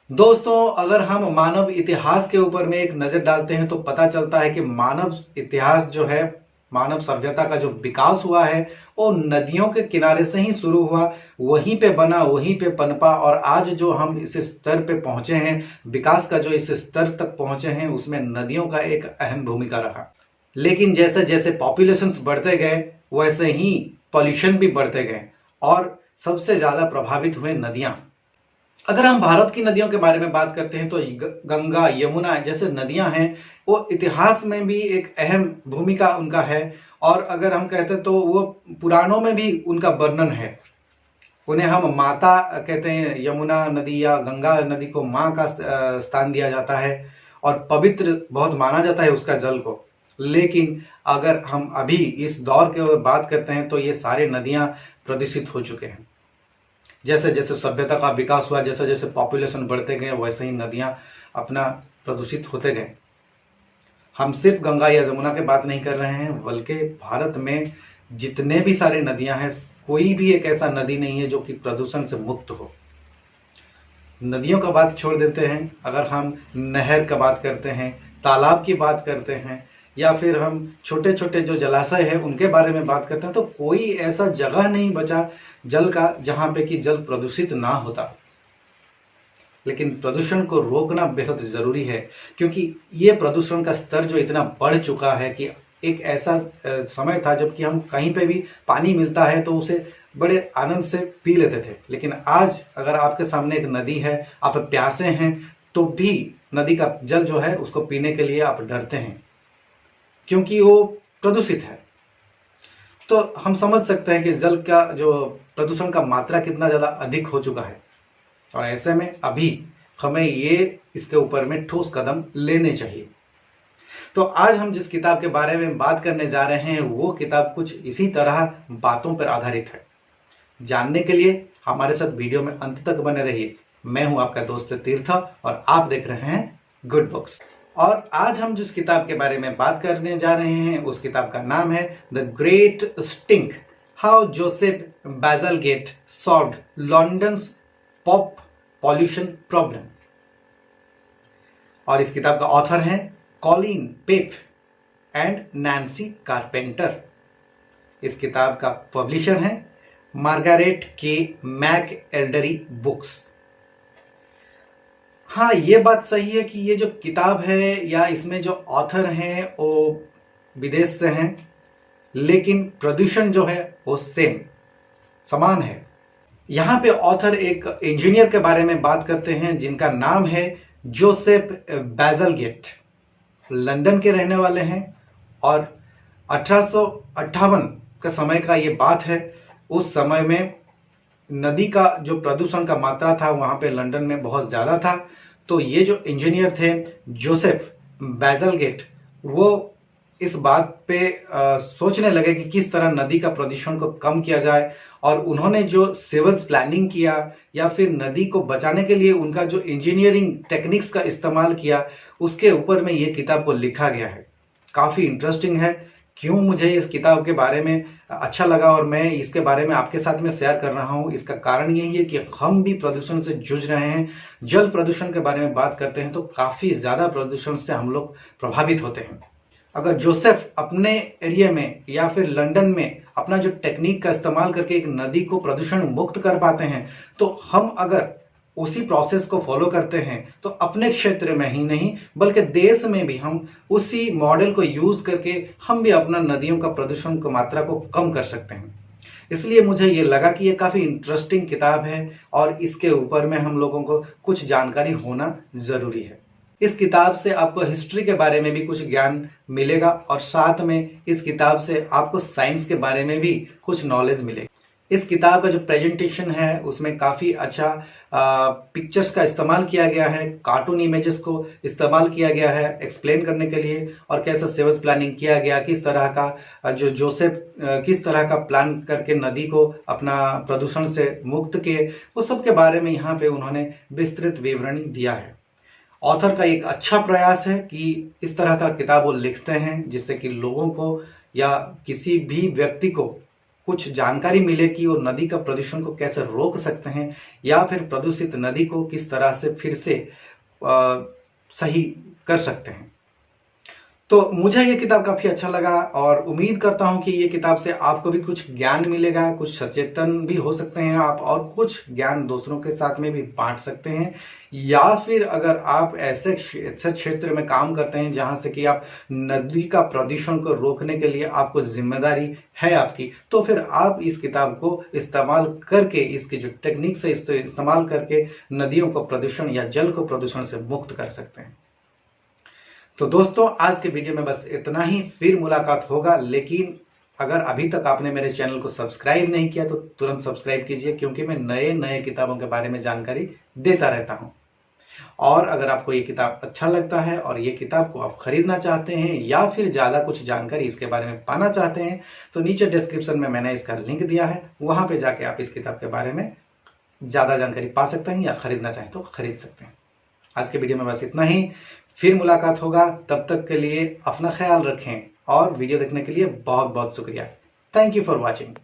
दोस्तों, अगर हम मानव इतिहास के ऊपर में एक नजर डालते हैं तो पता चलता है कि मानव इतिहास जो है, मानव सभ्यता का जो विकास हुआ है वो नदियों के किनारे से ही शुरू हुआ, वहीं पे बना, वहीं पे पनपा और आज जो हम इस स्तर पे पहुंचे हैं, विकास का जो इस स्तर तक पहुंचे हैं, उसमें नदियों का एक अहम भूमिका रहा। लेकिन जैसे जैसे पॉपुलेशंस बढ़ते गए वैसे ही पॉल्यूशन भी बढ़ते गए और सबसे ज्यादा प्रभावित हुए नदियां। अगर हम भारत की नदियों के बारे में बात करते हैं तो गंगा, यमुना जैसे नदियां हैं, वो इतिहास में भी एक अहम भूमिका उनका है। और अगर हम कहते हैं तो वो पुराणों में भी उनका वर्णन है। उन्हें हम माता कहते हैं, यमुना नदी या गंगा नदी को माँ का स्थान दिया जाता है और पवित्र बहुत माना जाता है उसका जल को। लेकिन अगर हम अभी इस दौर के बात करते हैं तो ये सारे नदियां प्रदूषित हो चुके हैं। जैसे जैसे सभ्यता का विकास हुआ, जैसे जैसे पॉपुलेशन बढ़ते गए, वैसे ही नदियां अपना प्रदूषित होते गए। हम सिर्फ गंगा या यमुना की बात नहीं कर रहे हैं, बल्कि भारत में जितने भी सारे नदियां हैं, कोई भी एक ऐसा नदी नहीं है जो कि प्रदूषण से मुक्त हो। नदियों का बात छोड़ देते हैं, अगर हम नहर का बात करते हैं, तालाब की बात करते हैं, या फिर हम छोटे छोटे जो जलाशय है उनके बारे में बात करते हैं, तो कोई ऐसा जगह नहीं बचा जल का जहां पे कि जल प्रदूषित ना होता। लेकिन प्रदूषण को रोकना बेहद जरूरी है, क्योंकि ये प्रदूषण का स्तर जो इतना बढ़ चुका है कि एक ऐसा समय था जबकि हम कहीं पे भी पानी मिलता है तो उसे बड़े आनंद से पी लेते थे। लेकिन आज अगर आपके सामने एक नदी है, आप प्यासे हैं, तो भी नदी का जल जो है उसको पीने के लिए आप डरते हैं, क्योंकि वो प्रदूषित है। तो हम समझ सकते हैं कि जल का जो प्रदूषण का मात्रा कितना ज़्यादा अधिक हो चुका है, और ऐसे में अभी हमें ये इसके ऊपर में ठोस कदम लेने चाहिए। तो आज हम जिस किताब के बारे में बात करने जा रहे हैं वो किताब कुछ इसी तरह बातों पर आधारित है। जानने के लिए हमारे साथ वीडियो में अंत तक बने रहिए। मैं हूं आपका दोस्त तीर्थ और आप देख रहे हैं गुड बुक्स। और आज हम जिस किताब के बारे में बात करने जा रहे हैं उस किताब का नाम है the great stink, how Joseph Bazalgette solved London's pop pollution problem. और इस किताब का ऑथर हैं Colleen Paeff and Nancy Carpenter. इस किताब का पब्लिशर हैं मार्गारेट के मैक एल्डरी बुक्स। हाँ, ये बात सही है कि ये जो किताब है या इसमें जो ऑथर हैं वो विदेश से हैं, लेकिन प्रदूषण जो है वो समान है। यहाँ पे ऑथर एक इंजीनियर के बारे में बात करते हैं जिनका नाम है जोसेफ बैज़लगेट। लंदन के रहने वाले हैं और 1858 का समय का ये बात है। उस समय में नदी का जो प्रदूषण का मात्रा था वहाँ पे लंदन में बहुत ज़्यादा था। तो ये जो इंजीनियर थे जोसेफ बैज़लगेट, वो इस बात पे सोचने लगे कि किस तरह नदी का प्रदूषण को कम किया जाए, और उन्होंने जो सीवेज प्लानिंग किया या फिर नदी को बचाने के लिए उनका जो इंजीनियरिंग टेक्निक्स का इस्तेमाल किया, उसके ऊपर में ये किताब को लिखा गया है। काफ़ी इंटरेस्टिंग है। क्यों मुझे इस किताब के बारे में अच्छा लगा और मैं इसके बारे में आपके साथ में शेयर कर रहा हूँ, इसका कारण यही है कि हम भी प्रदूषण से जूझ रहे हैं। जल प्रदूषण के बारे में बात करते हैं तो काफ़ी ज़्यादा प्रदूषण से हम लोग प्रभावित होते हैं। अगर जोसेफ अपने एरिया में या फिर लंदन में अपना जो टेक्निक का इस्तेमाल करके एक नदी को प्रदूषण मुक्त कर पाते हैं, तो हम अगर उसी प्रोसेस को फॉलो करते हैं तो अपने क्षेत्र में ही नहीं बल्कि देश में भी हम उसी मॉडल को यूज करके हम भी अपना नदियों का प्रदूषण की मात्रा को कम कर सकते हैं। इसलिए मुझे ये लगा कि ये काफ़ी इंटरेस्टिंग किताब है और इसके ऊपर में हम लोगों को कुछ जानकारी होना ज़रूरी है। इस किताब से आपको हिस्ट्री के बारे में भी कुछ ज्ञान मिलेगा और साथ में इस किताब से आपको साइंस के बारे में भी कुछ नॉलेज मिलेगा। इस किताब का जो प्रेजेंटेशन है उसमें काफ़ी अच्छा पिक्चर्स का इस्तेमाल किया गया है, कार्टून इमेजेस को इस्तेमाल किया गया है एक्सप्लेन करने के लिए, और कैसा सीवेज प्लानिंग किया गया, किस तरह का जो जोसेफ किस तरह का प्लान करके नदी को अपना प्रदूषण से मुक्त किए, वो सब के बारे में यहाँ पे उन्होंने विस्तृत विवरण दिया है। ऑथर का एक अच्छा प्रयास है कि इस तरह का किताब वो लिखते हैं जिससे कि लोगों को या किसी भी व्यक्ति को कुछ जानकारी मिले कि वो नदी का प्रदूषण को कैसे रोक सकते हैं या फिर प्रदूषित नदी को किस तरह से फिर से सही कर सकते हैं। तो मुझे ये किताब काफ़ी अच्छा लगा और उम्मीद करता हूँ कि ये किताब से आपको भी कुछ ज्ञान मिलेगा, कुछ सचेतन भी हो सकते हैं आप और कुछ ज्ञान दूसरों के साथ में भी बांट सकते हैं। या फिर अगर आप ऐसे क्षेत्र में काम करते हैं जहाँ से कि आप नदी का प्रदूषण को रोकने के लिए आपको जिम्मेदारी है आपकी, तो फिर आप इस किताब को इस्तेमाल करके, इसकी जो टेक्निक से इस्तेमाल करके नदियों को प्रदूषण या जल को प्रदूषण से मुक्त कर सकते हैं। तो दोस्तों आज के वीडियो में बस इतना ही, फिर मुलाकात होगा। लेकिन अगर अभी तक आपने मेरे चैनल को सब्सक्राइब नहीं किया तो तुरंत सब्सक्राइब कीजिए, क्योंकि मैं नए नए किताबों के बारे में जानकारी देता रहता हूं। और अगर आपको ये किताब अच्छा लगता है और ये किताब को आप खरीदना चाहते हैं या फिर ज़्यादा कुछ जानकारी इसके बारे में पाना चाहते हैं तो नीचे डिस्क्रिप्शन में मैंने इसका लिंक दिया है, वहां पर जाके आप इस किताब के बारे में ज़्यादा जानकारी पा सकते हैं या खरीदना चाहें तो खरीद सकते हैं। आज के वीडियो में बस इतना ही, फिर मुलाकात होगा। तब तक के लिए अपना ख्याल रखें और वीडियो देखने के लिए बहुत बहुत शुक्रिया। Thank you for watching.